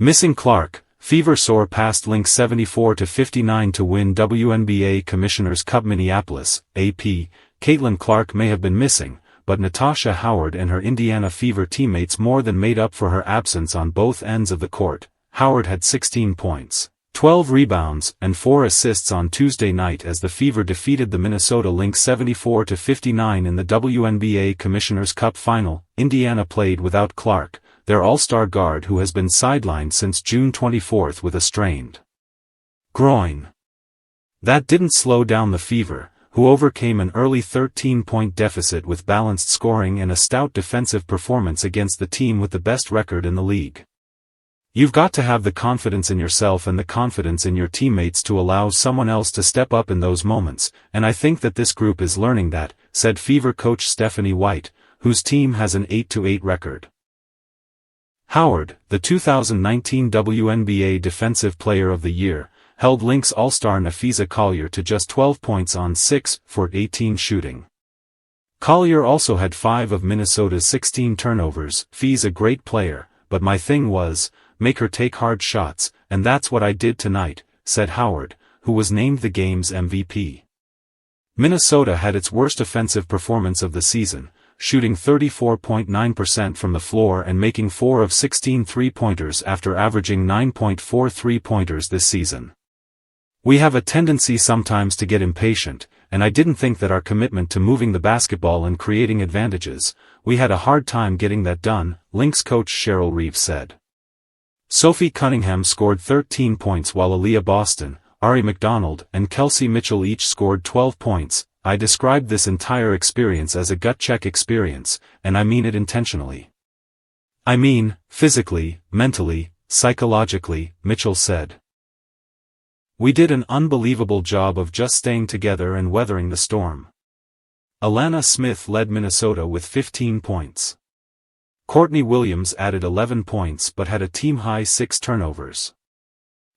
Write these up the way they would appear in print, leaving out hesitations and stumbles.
Missing Clark, Fever soar past Lynx 74-59 to win WNBA Commissioner's Cup. Minneapolis, AP, Caitlin Clark may have been missing, but Natasha Howard and her Indiana Fever teammates more than made up for her absence on both ends of the court. Howard had 16 points, 12 rebounds, and 4 assists on Tuesday night as the Fever defeated the Minnesota Lynx 74-59 in the WNBA Commissioner's Cup final. Indiana played without Clark, their all-star guard who has been sidelined since June 24 with a strained groin. That didn't slow down the Fever, who overcame an early 13-point deficit with balanced scoring and a stout defensive performance against the team with the best record in the league. You've got to have the confidence in yourself and the confidence in your teammates to allow someone else to step up in those moments, and I think that this group is learning that, said Fever coach Stephanie White, whose team has an 8-8 record. Howard, the 2019 WNBA Defensive Player of the Year, held Lynx All-Star Nafisa Collier to just 12 points on 6 for 18 shooting. Collier also had 5 of Minnesota's 16 turnovers. "Fee's a great player, but my thing was, make her take hard shots, and that's what I did tonight," said Howard, who was named the game's MVP. Minnesota had its worst offensive performance of the season, shooting 34.9% from the floor and making 4 of 16 three-pointers after averaging 9.4 three-pointers this season. "We have a tendency sometimes to get impatient, and I didn't think that our commitment to moving the basketball and creating advantages, we had a hard time getting that done," Lynx coach Cheryl Reeves said. Sophie Cunningham scored 13 points while Aaliyah Boston, Ari McDonald, and Kelsey Mitchell each scored 12 points. "I described this entire experience as a gut-check experience, and I mean it intentionally. I mean, physically, mentally, psychologically," Mitchell said. "We did an unbelievable job of just staying together and weathering the storm." Alana Smith led Minnesota with 15 points. Courtney Williams added 11 points but had a team-high 6 turnovers.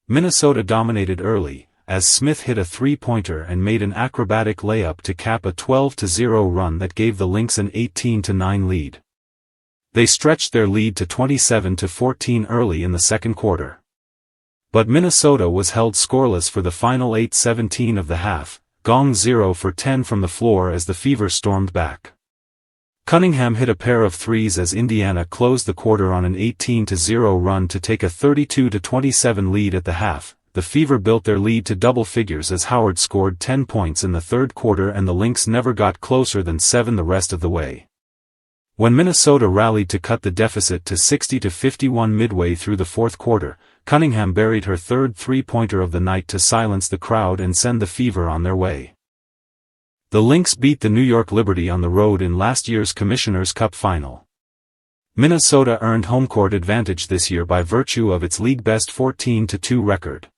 Minnesota dominated early, as Smith hit a three-pointer and made an acrobatic layup to cap a 12-0 run that gave the Lynx an 18-9 lead. They stretched their lead to 27-14 early in the second quarter. But Minnesota was held scoreless for the final 8:17 of the half, gong 0 for 10 from the floor as the Fever stormed back. Cunningham hit a pair of threes as Indiana closed the quarter on an 18-0 run to take a 32-27 lead at the half. The Fever built their lead to double figures as Howard scored 10 points in the third quarter and the Lynx never got closer than 7 the rest of the way. When Minnesota rallied to cut the deficit to 60-51 midway through the fourth quarter, Cunningham buried her third three-pointer of the night to silence the crowd and send the Fever on their way. The Lynx beat the New York Liberty on the road in last year's Commissioner's Cup final. Minnesota earned home court advantage this year by virtue of its league-best 14-2 record.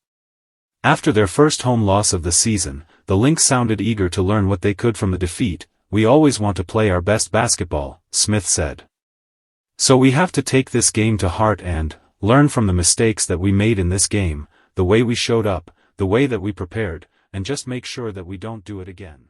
After their first home loss of the season, the Lynx sounded eager to learn what they could from the defeat. "We always want to play our best basketball," Smith said. "So we have to take this game to heart and learn from the mistakes that we made in this game, the way we showed up, the way that we prepared, and just make sure that we don't do it again."